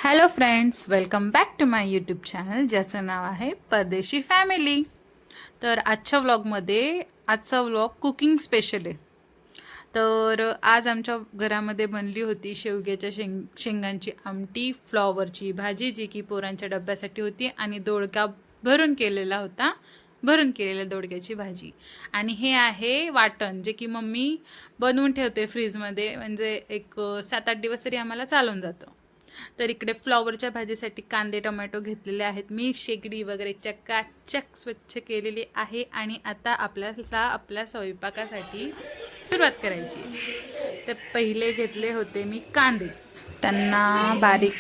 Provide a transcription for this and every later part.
Hello friends, welcome back to my YouTube channel ज्याचं नाव आहे परदेशी फॅमिली. तर आजचा व्लॉग कुकिंग स्पेशल आहे. तर आज आमच्या घरामध्ये बनली होती शेवग्याच्या शेंगांची आमटी, फ्लॉवरची भाजी जी की पोरांच्या डब्यासाठी होती, आणि दोडका भरून केलेल्या दोडक्याची भाजी. आणि हे आहे वाटण जे की मम्मी बनवून ठेवते फ्रीजमध्ये, म्हणजे एक 7-8 दिवस तरी आम्हाला चालून जातं. तर इकडे फ्लॉवरच्या भाजीसाठी कांदे टोमॅटो घेतलेले आहेत मी, शेगडी वगैरे चकाचक स्वच्छ केलेली आहे. आणि आता आपल्या स्वयंपाकासाठी सुरुवात करायची. तर पहिले घेतले होते मी कांदे, त्यांना बारीक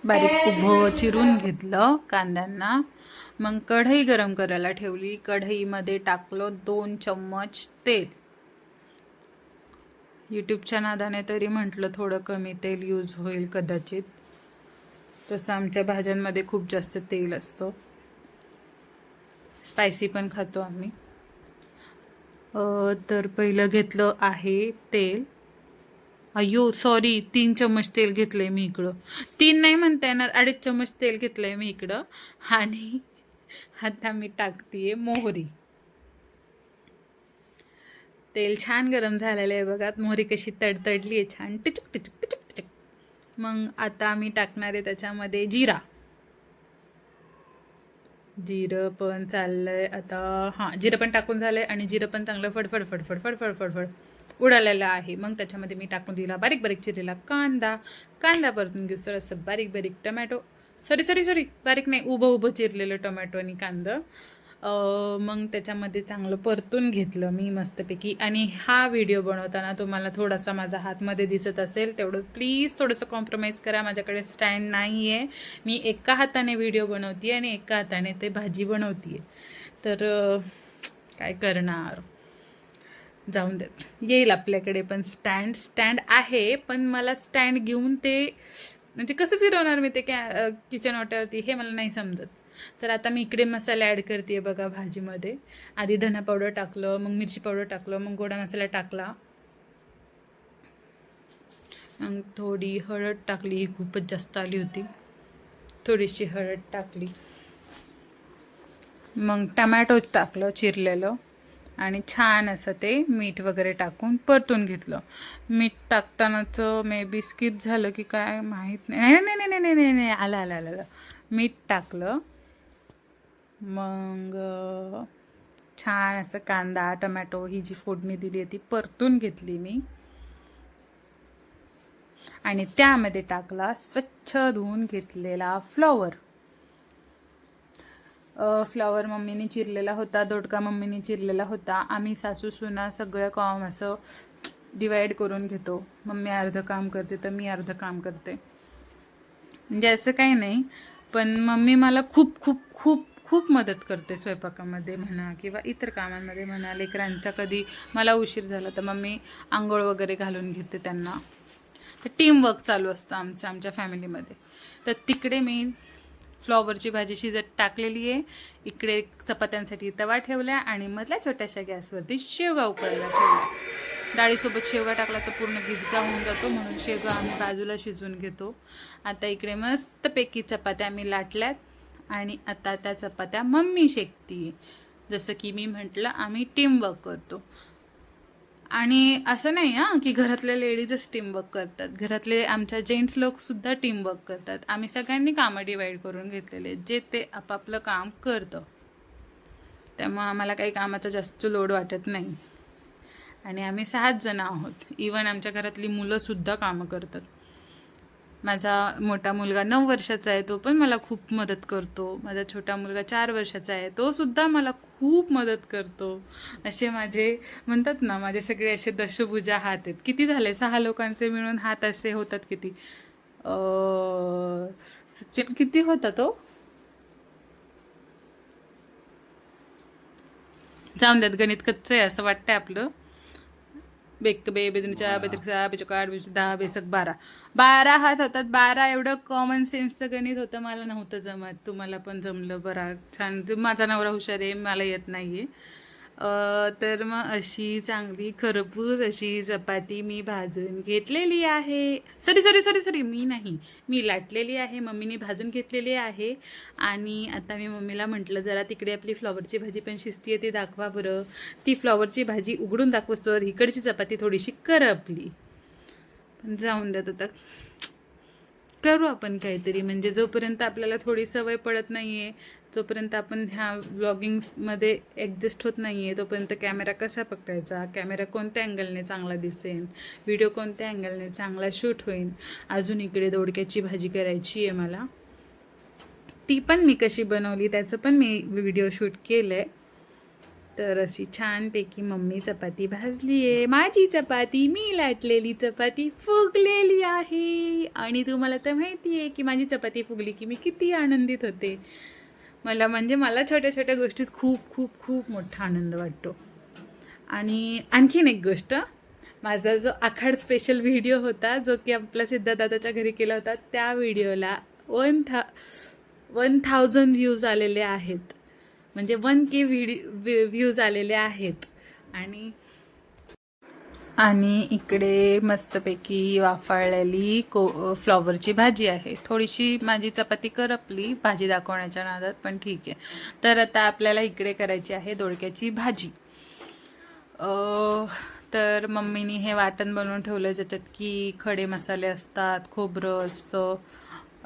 बारीक उभं चिरून घेतलं कांद्यांना. मग कढई गरम करायला ठेवली. कढईमध्ये टाकलं 2 चम्मच तेल. यूट्यूबच्या नादाने तरी म्हटलं थोडं कमी तेल यूज होईल कदाचित, तसं आमच्या भाज्यांमध्ये खूप जास्त तेल असतं, स्पायसी पण खातो आम्ही. तर पहिलं घेतलं आहे तेल. अय्यो सॉरी, 3 चम्मच तेल घेतलंय मी इकडं. 3 नाही म्हणता येणार, 2.5 चम्मच तेल घेतलंय मी इकडं. आणि आता मी टाकतीये मोहरी. तेल छान गरम झालेलं आहे बघा, मोहरी कशी तडतडली आहे छान, टिचक टिचक टिचक टिचक. मग आता मी टाकणार आहे त्याच्यामध्ये जिरा. जिरं पण चाललंय आता. हां, जिरं पण टाकून झालंय आणि जिरं पण चांगलं फडफड फडफड फडफड फडफड उडालेलं आहे. मग त्याच्यामध्ये मी टाकून दिला बारीक बारीक चिरलेला कांदा परतून घेऊ. असं बारीक बारीक टमॅटो, सॉरी बारीक नाही, उभं चिरलेलं टोमॅटो आणि कांदा. मग त्याच्यामध्ये चांगलं परतून घेतलं मी मस्तपैकी. आणि हा व्हिडिओ बनवताना तुम्हाला थोडासा माझा हातमध्ये दिसत असेल, तेवढं प्लीज थोडंसं कॉम्प्रोमाइज करा. माझ्याकडे स्टँड नाही आहे, मी एका हाताने व्हिडिओ बनवते आणि एका हाताने ते भाजी बनवते. तर काय करणार, जाऊन देत, येईल आपल्याकडे पण स्टँड आहे. पण मला स्टँड घेऊन ते म्हणजे कसं फिरवणार मी ते किचन वाट्यावरती, हे मला नाही समजत. तर आता मी इकडे मसाले ॲड करते बघा भाजीमध्ये. आधी धना पावडर टाकलं, मग मिरची पावडर टाकलं, मग गोडा मसाला टाकला, मग थोडी हळद टाकली, ही खूपच जास्त आली होती, थोडीशी हळद टाकली. मग टमॅटो टाकलं चिरलेलं, आणि छान असं ते मीठ वगैरे टाकून परतून घेतलं. मीठ टाकतानाचं मे बी स्किप झालं की काय माहीत नाही. नाही नाही नाही नाही नाही आलं. मीठ टाकलं. मग छान असं कांदा टमॅटो ही जी फोडणी दिली आहे ती परतून घेतली मी. आणि त्यामध्ये टाकला स्वच्छ धुवून घेतलेला फ्लॉवर मम्मीने चिरलेला होता, दोडका मम्मीने चिरलेला होता. आम्ही सासू सुना सगळं काम असं डिवाईड करून घेतो. मम्मी अर्धं काम करते तर मी अर्धं काम करते, म्हणजे असं काही नाही. पण मम्मी मला खूप खूप खूप खूप मदत करते स्वयंपाकामध्ये म्हणा किंवा इतर कामांमध्ये म्हणा. लेकरांचा कधी मला उशीर झाला तर मम्मी आंघोळ वगैरे घालून घेते त्यांना. तर टीमवर्क चालू असतं आमच्या फॅमिलीमध्ये. तर तिकडे मी फ्लॉवरची भाजी शिजत टाकलेली आहे. इकडे चपात्यांसाठी तवा ठेवला आणि मधल्या छोट्याशा गॅसवरती शेवगा उकळायला ठेवला. डाळीसोबत शेवगा टाकला तर पूर्ण गिजगा होऊन जातो, म्हणून शेवगा आम्ही बाजूला शिजवून घेतो. आता इकडे मस्तपैकी चपात्या मी लाटल्यात आणि आता त्या चपात्या मम्मी शेकती. जसं की मी म्हटलं, आम्ही टीमवर्क करतो. आणि असं नाही हां की घरातल्या लेडीजच टीमवर्क करतात, घरातले आमच्या जेंट्स लोकसुद्धा टीमवर्क करतात. आम्ही सगळ्यांनी कामं डिवाईड करून घेतलेले, जे ते आपापलं काम करतं. त्यामुळं आम्हाला काही कामाचा जास्त लोड वाटत नाही. आणि आम्ही 6 जण आहोत. इवन आमच्या घरातली मुलंसुद्धा कामं करतात. माझा मोठा मुलगा 9 वर्षाचा आहे, तो पण मला खूप मदत करतो. माझा छोटा मुलगा 4 वर्षाचा आहे, तो सुद्धा मला खूप मदत करतो. असे माझे म्हणतात ना, माझे सगळे असे दशभुजा हात आहेत. किती झाले, 6 लोकांचे मिळून हात असे होतात किती, सचिन किती होता तो, जाऊन द्यात, गणित कच्चं आहे असं वाटतंय आपलं. बेक बे बेदुनच्या बेदकसा बेचोकाड बेच 10 बेसक 12 हात होतात. 12 एवढं कॉमन सेन्सचं गणित होतं, मला नव्हतं जमत. तुम्हाला पण जमलं बरा छान. माझा नवरा हुशार आहे, मला येत नाही आहे. तर मग अशी चांगली खरपूस अशी चपाती मी भाजून घेतलेली आहे. सॉरी सॉरी सॉरी सॉरी मी नाही, मी लाटलेली आहे, मम्मीने भाजून घेतलेली आहे. आणि आता मी मम्मीला म्हटलं जरा तिकडे आपली फ्लॉवरची भाजी पण शिजती आहे ती दाखवा बरं. ती फ्लॉवरची भाजी उघडून दाखवस तर इकडची चपाती थोडीशी करपली. पण जाऊन द्यात आता, करू आपण काहीतरी. म्हणजे जोपर्यंत आपल्याला थोडी सवय पडत नाही आहे, जोपर्यंत आपण ह्या व्लॉगिंग्समध्ये ॲडजस्ट होत नाही आहे, तोपर्यंत कॅमेरा कसा पकडायचा, कॅमेरा कोणत्या अँगलने चांगला दिसेल, व्हिडिओ कोणत्या अँगलने चांगला शूट होईल. अजून इकडे दोडक्याची भाजी करायची आहे मला, ती पण मी कशी बनवली त्याचं पण मी व्हिडिओ शूट केलं आहे. तर अशी छानपैकी मम्मी चपाती भाजली आहे. माझी चपाती, मी लाटलेली चपाती फुगलेली आहे. आणि तुम्हाला तर माहिती आहे की माझी चपाती फुगली की मी किती आनंदित होते. मला छोट्या छोट्या गोष्टीत खूप खूप खूप मोठा आनंद वाटतो. आणि आणखीन एक गोष्ट, माझा जो आखाड स्पेशल व्हिडिओ होता जो की आपल्या सिद्धादादाच्या घरी केला होता, त्या व्हिडिओला 1000 व्ह्यूज आलेले आहेत. म्हणजे 1K व्ह्यूज आलेले आहेत. आणि इकडे मस्तपैकी वाफाळलेली फ्लॉवरची भाजी आहे. थोडीशी माझी चपाती करपली भाजी दाखवण्याच्या नादात, पण ठीक आहे. तर आता आपल्याला इकडे करायची आहे दोडक्याची भाजी. तर मम्मीनी हे वाटण बनवून ठेवलं ज्याच्यात की खडे मसाले असतात, खोबरं असतं,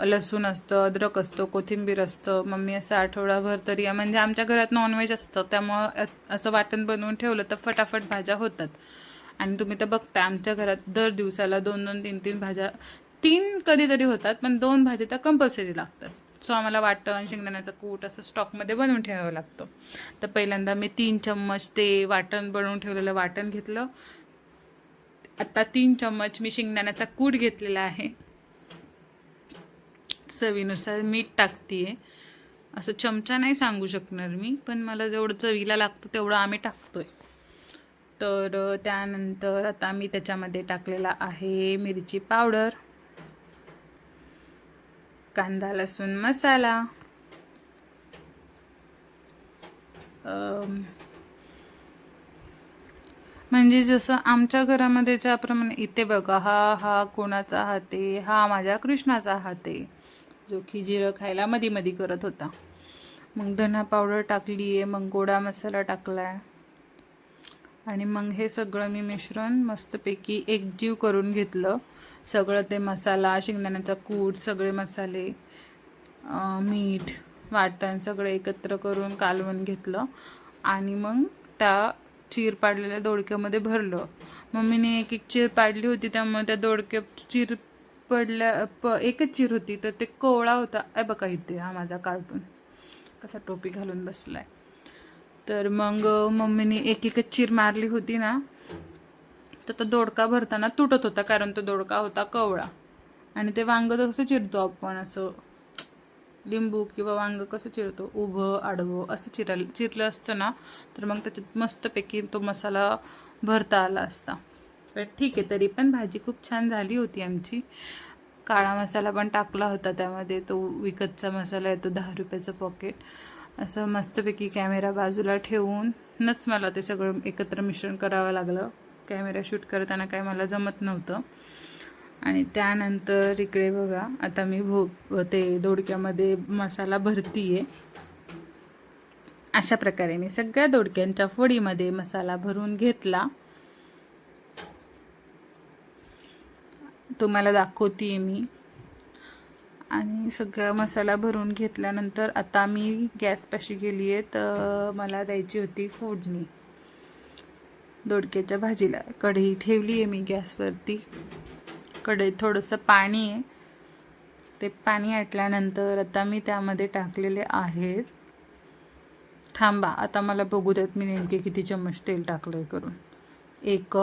लसूण असतं, अद्रक असतं, कोथिंबीर असतं. मम्मी असं आठवडाभर तरी, म्हणजे आमच्या घरात नॉनव्हेज असतं त्यामुळं असं वाटण बनवून ठेवलं तर फटाफट भाज्या होतात. आणि तुम्ही तर बघता आमच्या घरात दर दिवसाला 2-2, 3-3 भाज्या, 3 कधीतरी होतात पण 2 भाज्या तर कंपल्सरी लागतात. सो आम्हाला वाटण, शेंगदाण्याचं कूट असं स्टॉकमध्ये बनवून ठेवावं लागतं. तर पहिल्यांदा मी 3 चम्मच ते वाटण बनवून ठेवलेलं वाटण घेतलं. आता 3 चम्मच मी शेंगदाण्याचा कूट घेतलेला आहे. चवीनुसार मीठ टाकते. असं चमचा नाही सांगू शकणार मी, पण मला जेवढं चवीला लागतं तेवढं आम्ही टाकतोय. तर त्यानंतर आता मी त्याच्यामध्ये टाकलेला आहे मिरची पावडर, कांदा लसूण मसाला, म्हणजे जसं आमच्या घरामध्ये ज्याप्रमाणे, इथे बघा हा कोणाचा हात आहे, हा माझ्या कृष्णाचा हात आहे जो की जिरं खायला मधी मधी करत होता. मग धना पावडर टाकली आहे, मग गोडा मसाला टाकला आहे. आणि मग हे सगळं मी मिश्रण मस्तपैकी एकजीव करून घेतलं. सगळं ते मसाला, शेंगदाण्याचा कूट, सगळे मसाले, मीठ, वाटण सगळं एकत्र करून कालवून घेतलं. आणि मग त्या चीर पाडलेल्या दोडक्यामध्ये भरलं. मम्मीने एक चीर पाडली होती त्यामुळे त्या दोडक्यात चीर एकच चीर होती तर ते कोवळा होता. बघा इथे हा माझा कार्टून कसा टोपी घालून बसलाय. तर मग मम्मीने एकच चीर मारली होती ना, तर तो दोडका भरताना तुटत होता कारण तो दोडका होता कवळा. आणि ते वांग कसं चिरतो आपण, असं लिंबू किंवा वांग कसं चिरतो, उभं आडवं असं चिरलं असतं ना, तर मग त्याच्यात मस्तपैकी तो मसाला भरता आला असता. तर ठीक आहे, तरी पण भाजी खूप छान झाली होती आमची. काळा मसाला पण टाकला होता त्यामध्ये, तो विकतचा मसाला येतो 10 रुपयाचं पॉकेट. असं मस्तपैकी कॅमेरा बाजूला ठेवूनच मला ते सगळं एकत्र मिश्रण करावं लागलं. कॅमेरा शूट करताना काय मला जमत नव्हतं. आणि त्यानंतर इकडे बघा आता मी ते दोडक्यामध्ये मसाला भरतीये. अशा प्रकारे मी सगळ्या दोडक्यांच्या फोडीमध्ये मसाला भरून घेतला. तुम्हाला दाखवते मी. आणि सगळा मसाला भरून घेतल्यानंतर आता मी गॅसपाशी गेली आहे, तर मला द्यायची होती फोडणी दोडक्याच्या भाजीला. कढई ठेवली आहे मी गॅसवरती. कढईत थोडंसं पाणी आहे. ते पाणी आटल्यानंतर आता मी त्यामध्ये टाकलेले आहेत, थांबा आता मला बघू द्यात मी नेमके किती चम्मच तेल टाकलंय करून. 1,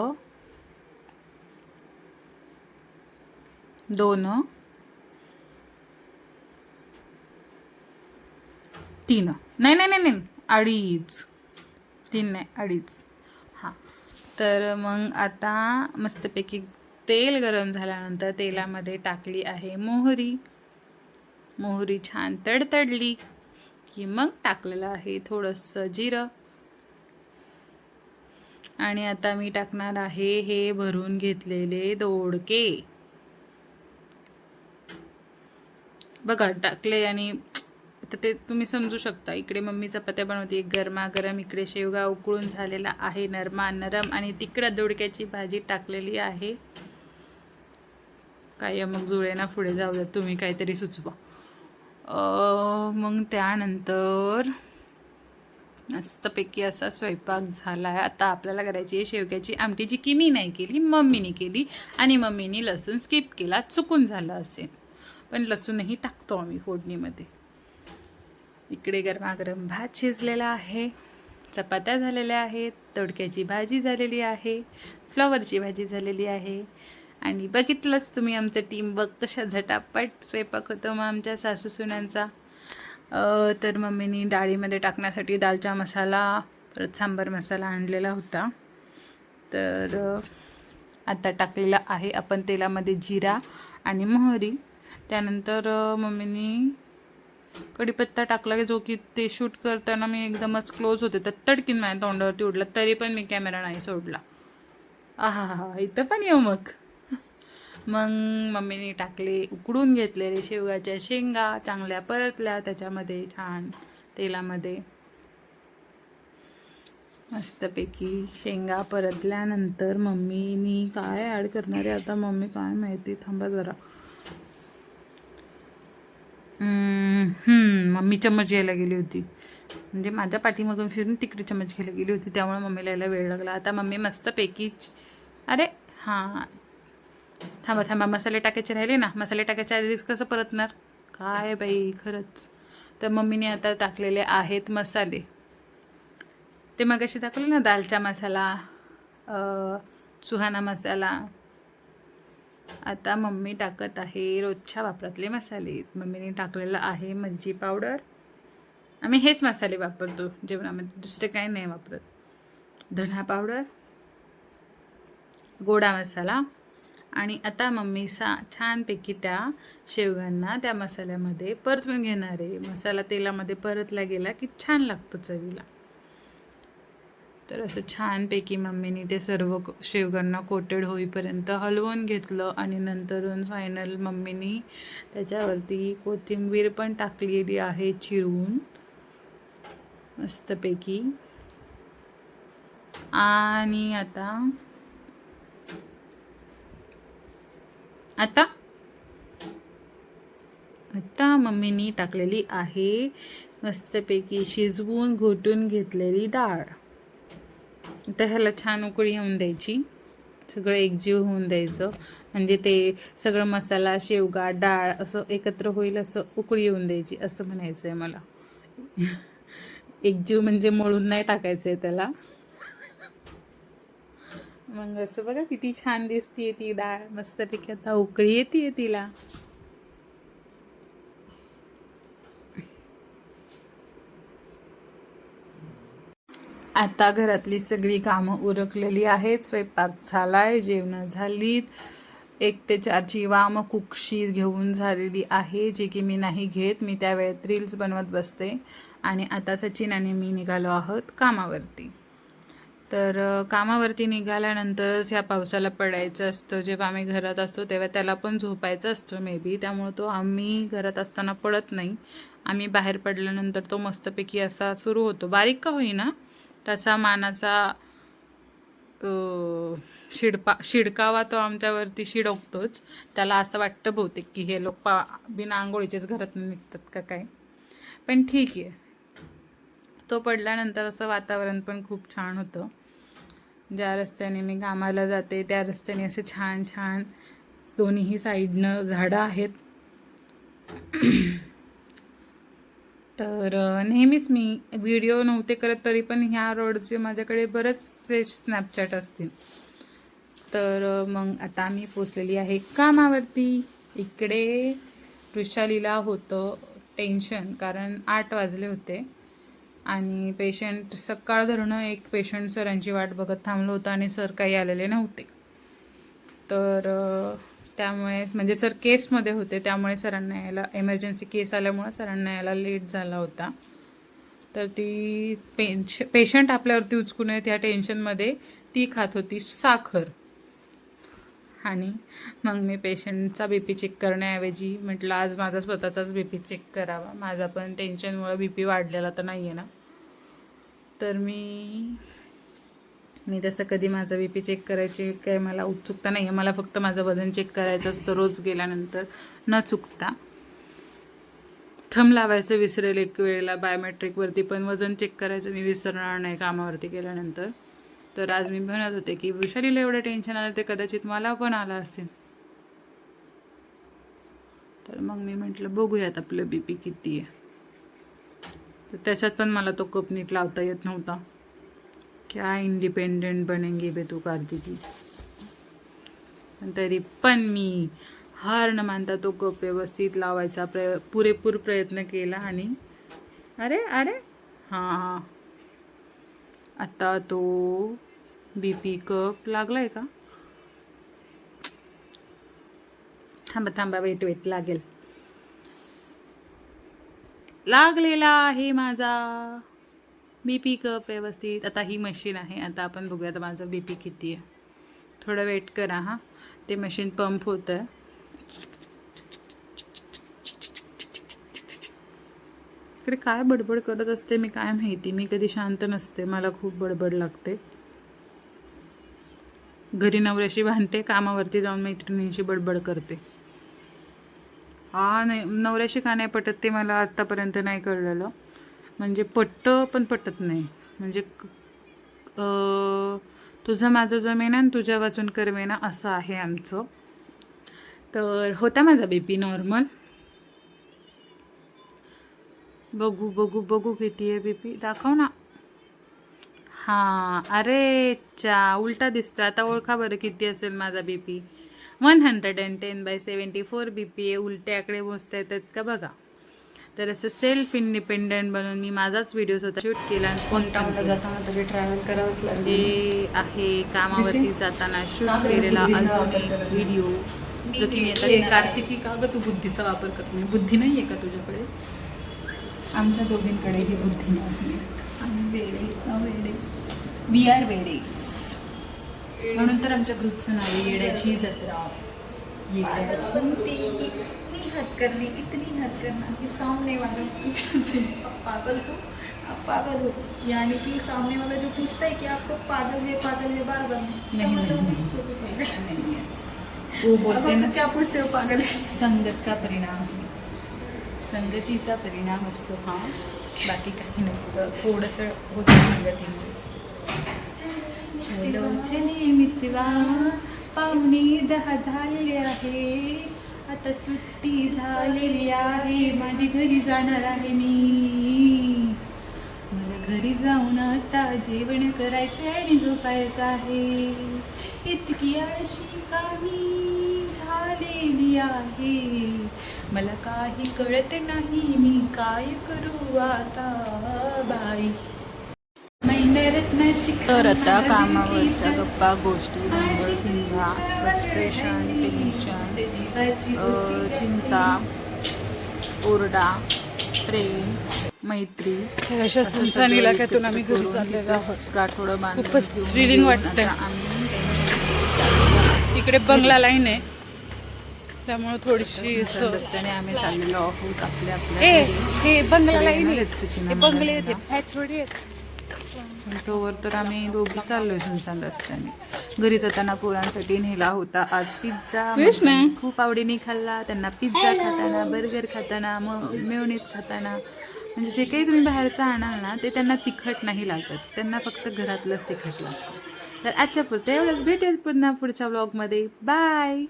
2, 3, नाही 2.5, 3 नाही 2.5. हां, तर मग आता मस्तपैकी तेल गरम झाल्यानंतर तेलामध्ये टाकली आहे मोहरी. मोहरी छान तडतडली की मग टाकलेलं आहे थोडंसं जिरं. आणि आता मी टाकणार आहे हे भरून घेतलेले दोडके. बघा टाकले आणि आता ते तुम्ही समजू शकता. इकडे मम्मी चपात्या बनवते गरमागरम, इकडे शेवगा उकळून झालेला आहे नरम, आणि तिकडे दोडक्याची भाजी टाकलेली आहे. काय मग जुळे ना पुढे जाऊ द्या, तुम्ही काहीतरी सुचवा. मग त्यानंतर मस्तपैकी असा स्वयंपाक झाला आहे. आता आपल्याला करायची आहे शेवग्याची आमटी, जी की मी नाही केली, मम्मीने केली. आणि मम्मीने लसूण स्किप केला, चुकून झालं असेल, पण लसूणही टाकतो आम्ही फोडणीमध्ये. इकडे गरमागरम भात शिजलेला आहे, चपात्या झालेल्या आहेत, दोडक्याची भाजी झालेली आहे, फ्लॉवरची भाजी झालेली आहे. आणि बघितलंच तुम्ही आमचं टीम बघ कशा झटापट स्वयंपाक होतो मग आमच्या सासूसुनांचा. तर मम्मीनी डाळीमध्ये टाकण्यासाठी दालचा मसाला, परत सांबार मसाला आणलेला होता. तर आता टाकलेला आहे आपण तेलामध्ये जिरा आणि मोहरी. त्यानंतर मम्मीनी कढीपत्ता टाकला, की जो की ते शूट करताना मी एकदमच क्लोज होते तर तडकीन माझ्या तोंडावरती उडला, तरी पण मी कॅमेरा नाही सोडला. आहा, इथं पण येऊ मग मम्मीने टाकले उकडून घेतलेले शेवगाच्या शेंगा, चांगल्या परतल्या त्याच्यामध्ये छान तेलामध्ये. मस्तपैकी शेंगा परतल्यानंतर मम्मीनी काय ॲड करणार आहे आता, मम्मी काय माहिती, थांबा जरा. मम्मी चम्मच घ्यायला गेली होती, म्हणजे माझ्या पाठीमागून फिरून तिकडे चम्मच घ्यायला गेली होती, त्यामुळे मम्मीला यायला वेळ लागला. आता मम्मी मस्तपैकी अरे हां थांबा, मसाले टाकायचे राहिले ना, मसाले टाकायच्या आधीच कसं परतणार काय बाई खरंच. तर मम्मीने आता टाकलेले आहेत मसाले, ते मगाशी टाकले ना, दालचा मसाला, सुहाना मसाला. आता मम्मी टाकत आहे रोजच्या वापरातले मसाले. मम्मीने टाकलेलं आहे मिरची पावडर, आम्ही हेच मसाले वापरतो जेवणामध्ये, दुसरे काही नाही वापरत. धना पावडर, गोडा मसाला. आणि आता मम्मी छानपैकी त्या शेवगांना त्या मसाल्यामध्ये परतून घेणार आहे. मसाला तेलामध्ये परतला गेला की छान लागतो चवीला. तर असं छानपैकी मम्मीने ते सर्व शेवगांना कोटेड होईपर्यंत हलवून घेतलं. आणि नंतरून फायनल मम्मीनी त्याच्यावरती कोथिंबीर पण टाकलेली आहे चिरून मस्तपैकी. आणि आता मम्मीनी टाकलेली आहे मस्तपैकी शिजवून घोटून घेतलेली डाळ. आता ह्याला छान उकळी येऊन द्यायची, सगळं एकजीव होऊन द्यायचं, म्हणजे ते सगळं मसाला, शेवगा, डाळ असं एकत्र होईल, असं उकळी येऊन द्यायची असं म्हणायचं आहे मला. एकजीव म्हणजे मळून नाही टाकायचं आहे त्याला. मग असं बघा किती छान दिसतीये ती डाळ मस्तपैकी. आता उकळी येते तिला. आता घरातली सगळी कामं उरकलेली आहेत, स्वयंपाक झालाय, जेवणं झालीत. 1 ते 4ची वाम कुकशी घेऊन झालेली आहे, जी की मी नाही घेत, मी त्या वेळेत रील्स बनवत बसते. आणि आता सचिन आणि मी निघालो आहोत कामावरती. तर कामावरती निघाल्यानंतरच ह्या पावसाला पडायचं असतं. जेव्हा आम्ही घरात असतो तेव्हा त्याला पण झोपायचं असतं मे बी, त्यामुळे तो आम्ही घरात असताना पडत नाही. आम्ही बाहेर पडल्यानंतर तो मस्तपैकी असा सुरू होतो, बारीक का होईना त्याचा मानाचा शिडकावा तो आमच्यावरती शिडकतोच. त्याला असं वाटतं बहुतेक की हे लोक बिना आंघोळीचेच घरात निघतात का काय, पण ठीक आहे. तो पडल्यानंतर असं वातावरण पण खूप छान होतं. ज्या रस्त्याने मी कामाला जाते त्या रस्त्याने असे छान छान दोन्हीही साईडनं झाडं आहेत. तर नेहमीच मी व्हिडिओ नव्हते करत, तरी पण ह्या रोडचे माझ्याकडे बरेचसे स्नॅपचॅट असतील. तर मग आता आम्ही पोचलेली आहे कामावरती. इकडे वृषालीला होतं टेन्शन, कारण 8 वाजले होते आणि पेशंट सकाळ धरणं एक पेशंट सरांची वाट बघत थांबलं होतं आणि सर काही आलेले नव्हते. तर त्यामुळे म्हणजे सर केसमध्ये होते, त्यामुळे सरांना यायला एमर्जन्सी केस आल्यामुळे सरांना यायला लेट झाला होता. तर ती पेशंट आपल्यावरती उचकून आहेत ह्या टेन्शनमध्ये ती खात होती साखर. आणि मग मी पेशंटचा BP चेक करण्याऐवजी म्हटलं आज माझा स्वतःचाच BP चेक करावा. माझा पण टेन्शनमुळे BP वाढलेला तर नाही आहे ना. तर मी तसं कधी माझा BP चेक करायची काही मला उत्सुकता नाही आहे. मला फक्त माझं वजन चेक करायचं असतं रोज गेल्यानंतर न चुकता. थंब लावायचं विसरेल एक वेळेला बायोमेट्रिकवरती, पण वजन चेक करायचं मी विसरणार नाही कामावरती गेल्यानंतर. तर आज मी म्हणत होते की वृषालीला एवढं टेन्शन आलं ते कदाचित मला पण आलं असेल. तर मग मी म्हटलं बघूयात आपलं BP किती आहे. तर त्याच्यात पण मला तो कप नीट लावता येत नव्हता. क्या इंडिपेंडेंट बनेंगे बे तू कार्तिकी. पण तरी पण मी हार न मानता तो कप व्यवस्थित लावायचा पुरेपूर प्रयत्न केला. आणि अरे हां आता तो BP कप लागलाय का. थांबा वेट लागेल. लागलेला आहे माझा BP कप व्यवस्थित. आता ही मशीन आहे. आता आपण बघूयात माझं BP किती आहे. थोडं वेट करा हां. ते मशीन पंप होतं आहे. इकडे काय बडबड करत असते मी काय माहिती. मी कधी शांत नसते, मला खूप बडबड लागते. घरी नवऱ्याशी भांडते, कामावरती जाऊन मैत्रिणींशी बडबड करते. नाही, नवऱ्याशी का नाही पटत ते मला आत्तापर्यंत नाही कळलेलं. म्हणजे पटतं पण पटत नाही. म्हणजे तुझं माझं जमेना आणि तुझ्या वाचून करमेना असं आहे आमचं. तर होता माझा BP नॉर्मल. बघू किती आहे BP दाखव ना. हां अरे उलटा दिसतो. आता ओळखा बरं किती असेल माझा BP. 110/74 BP आहे. उलटे आकडे मोजता येतात का बघा. तर असं सेल्फ इंडिपेंडेंट बनून मी माझाच व्हिडिओ स्वतः शूट केला आणि पोस्टाऊनला जाताना तरी ट्रॅव्हल करावंच लागेल. हे आहे कामावरती जाताना शूट केलेला अजून व्हिडिओ जो की मी आता. कार्तिकी का गं तू बुद्धीचा वापर करत नाही. बुद्धी नाही आहे का तुझ्याकडे. आमच्या दोघींकडे ही बुद्धी नाही. आम्ही वेडे वी आर वेडेच. म्हणून तर आमच्या ग्रुपचं नाव आहे येड्याची जत्रा. इतनी हद करना कि सामने वाला पागल हो यानी कि सामने वाला जो पूछता है कि आपको पागल है बार नहीं है. वो बोलते हैं ना क्या पूछते हो पागल है. संगत का परिणाम, संगतीचा परिणाम असतो. हां बाकी काही नसतं. थोडंसं होतं संगतीमुळे. चले मित्रा पाहुणे 10 झालेले आहे. आता सुट्टी झालेली आहे. माझी घरी जाणार आहे मी. मला घरी जाऊन आता जेवण करायचं आणि झोपायचं आहे. इतकी आळशी काही झालेली आहे. मला काही कळत नाही मी काय करू आता बाई. तर आता कामावरच्या गप्पा गोष्टी धिंगा फ्रस्ट्रेशन टेन्शन चिंता ओरडा प्रेम मैत्री अशा सुनसान इलाक्यातून आम्ही घरी चाललेलो आहोत. गाठोडं खूपच थ्रिलिंग वाटतंय. इकडे बंगला लाईन आहे त्यामुळे थोडीशी रस्त्याने आम्ही चाललेलो आहोत आपल्या हे बंगला लाईन आहे. बंगले येते फ्लॅट थोडी आहेत. तोवर तर आम्ही दोघी चाललोय सुनसान रस्त्याने. घरी जाताना पोरांसाठी नेला होता आज पिझ्झा. खूप आवडीने खाल्ला. त्यांना पिझ्झा खाताना बर्गर खाताना मेयोनीज खाताना म्हणजे जे काही तुम्ही बाहेरचं आणाल ना ते त्यांना तिखट नाही लागत. त्यांना फक्त घरातलंच तिखट लागतं. तर आजच्या पुरतं एवढंच. भेटेल पुन्हा पुढच्या व्लॉगमध्ये. बाय.